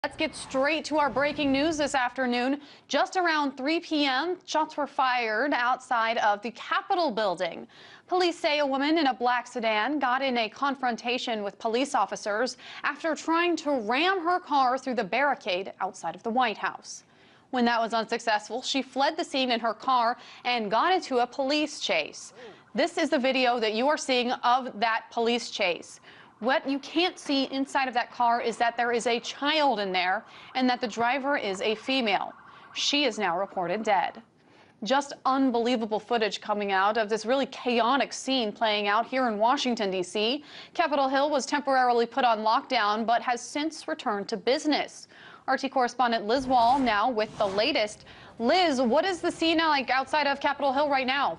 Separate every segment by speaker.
Speaker 1: Let's get straight to our breaking news this afternoon. Just around 3 p.m., shots were fired outside of the Capitol building. Police say a woman in a black sedan got in a confrontation with police officers after trying to ram her car through the barricade outside of the White House. When that was unsuccessful, she fled the scene in her car and got into a police chase. This is the video that you are seeing of that police chase. What you can't see inside of that car is that there is a child in there and that the driver is a female. She is now reported dead. Just unbelievable footage coming out of this really chaotic scene playing out here in Washington, D.C. Capitol Hill was temporarily put on lockdown but has since returned to business. RT correspondent Liz Wahl now with the latest. Liz, what is the scene like outside of Capitol Hill right now?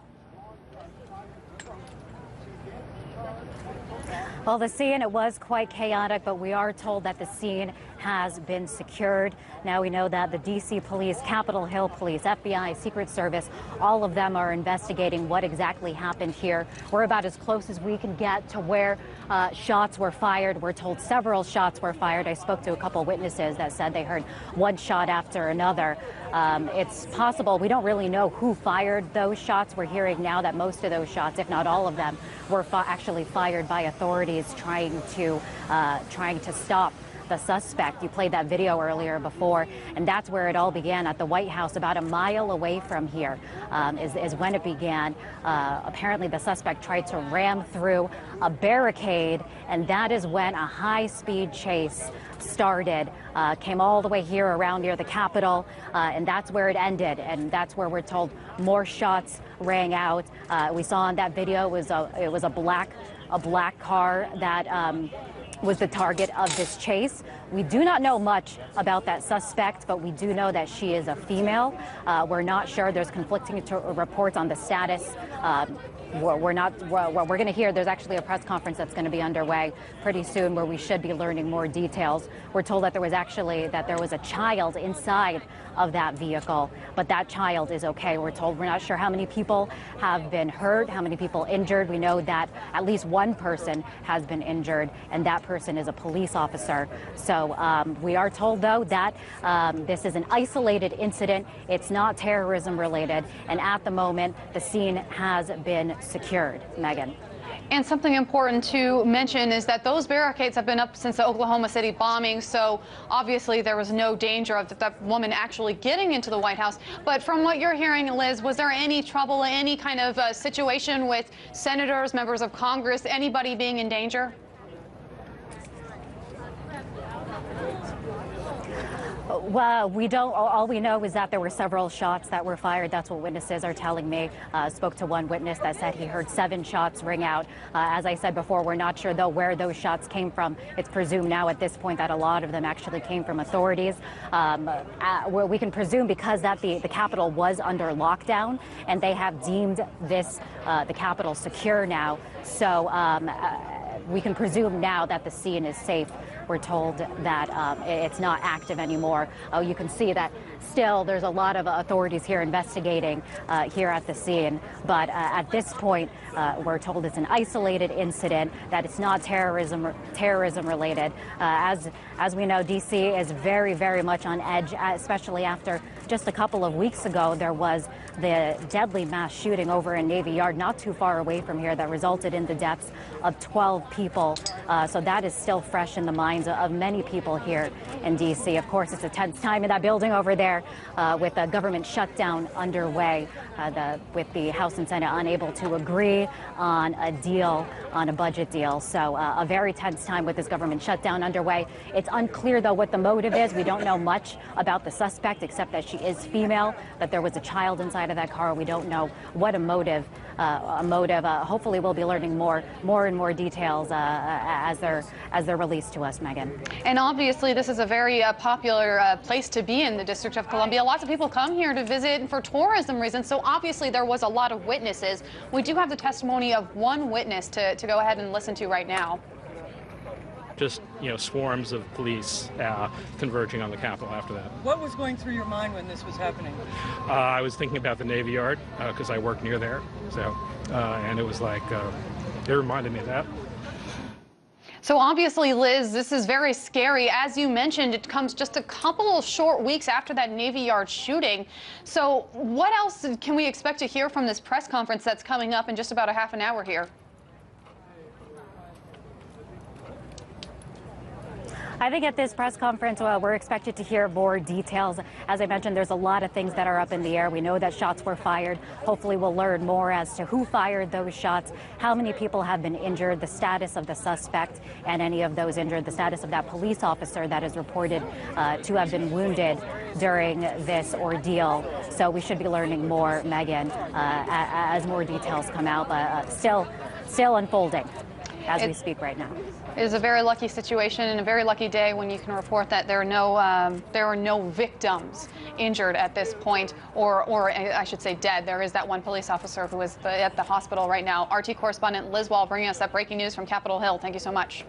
Speaker 2: Well, the scene, it was quite chaotic, but we are told that the scene has been secured. Now we know that the D.C. police, Capitol Hill police, FBI, Secret Service, all of them are investigating what exactly happened here. We're about as close as we can get to where shots were fired. We're told several shots were fired. I spoke to a couple witnesses that said they heard one shot after another. It's possible, we don't really know who fired those shots. We're hearing now that most of those shots, if not all of them, were actually fired by authorities trying to stop the suspect. You played that video earlier before, and that's where it all began, at the White House, about a mile away from here, is when it began. Apparently the suspect tried to ram through a barricade, and that is when a high-speed chase started. Came all the way here around near the Capitol, and that's where it ended, and that's where we're told more shots rang out. We saw in that video it was a black car that was the target of this chase. We do not know much about that suspect, but we do know that she is a female. We're not sure. There's conflicting reports on the status. We're going to hear, there's actually a press conference that's going to be underway pretty soon where we should be learning more details. We're told that there was a child inside of that vehicle, but that child is okay. We're told we're not sure how many people have been hurt, how many people injured. We know that at least one person has been injured, and that person is a police officer. So we are told, though, that this is an isolated incident. It's not terrorism related, and at the moment, the scene has been secured. Megan.
Speaker 1: And something important to mention is that those barricades have been up since the Oklahoma City bombing, so obviously there was no danger of that woman actually getting into the White House. But from what you're hearing, Liz, was there any trouble, any kind of situation with senators, members of Congress, anybody being in danger?
Speaker 2: Well, we don't. All we know is that there were several shots that were fired. That's what witnesses are telling me. Spoke to one witness that said he heard 7 shots ring out. As I said before, we're not sure, though, where those shots came from. It's presumed now at this point that a lot of them actually came from authorities. Where we can presume because that the Capitol was under lockdown, and they have deemed this the Capitol secure now. So we can presume now that the scene is safe. We're told that it's not active anymore. You can see that still there's a lot of authorities here investigating here at the scene. But at this point, we're told it's an isolated incident, that it's not terrorism related. As we know, D.C. is very, very much on edge, especially after just a couple of weeks ago, there was the deadly mass shooting over in Navy Yard, not too far away from here, that resulted in the deaths of 12 people. So that is still fresh in the minds of many people here in D.C. Of course, it's a tense time in that building over there with a government shutdown underway, with the House and Senate unable to agree on a deal, on a budget deal. So a very tense time with this government shutdown underway. It's unclear, though, what the motive is. We don't know much about the suspect, except that she is female, that there was a child inside of that car. We don't know what a motive. Hopefully we'll be learning more and more details as they're released to us, Megan.
Speaker 1: And obviously this is a very popular place to be in the District of Columbia. Lots of people come here to visit for tourism reasons, so obviously there was a lot of witnesses. We do have the testimony of one witness to go ahead and listen to right now.
Speaker 3: Just, swarms of police converging on the Capitol after that.
Speaker 4: What was going through your mind when this was happening?
Speaker 3: I was thinking about the Navy Yard because I work near there, so and it was like it reminded me of that.
Speaker 1: So obviously, Liz, this is very scary. As you mentioned, it comes just a couple of short weeks after that Navy Yard shooting. So what else can we expect to hear from this press conference that's coming up in just about a half an hour here?
Speaker 2: I think at this press conference, we're expected to hear more details. As I mentioned, there's a lot of things that are up in the air. We know that shots were fired. Hopefully we'll learn more as to who fired those shots, how many people have been injured, the status of the suspect and any of those injured, the status of that police officer that is reported to have been wounded during this ordeal. So we should be learning more, Megan, as more details come out, but still unfolding as we speak right now.
Speaker 1: It is a very lucky situation and a very lucky day when you can report that there are no victims injured at this point, or I should say dead. There is that one police officer who is at the hospital right now. RT correspondent Liz Wahl bringing us that breaking news from Capitol Hill. Thank you so much.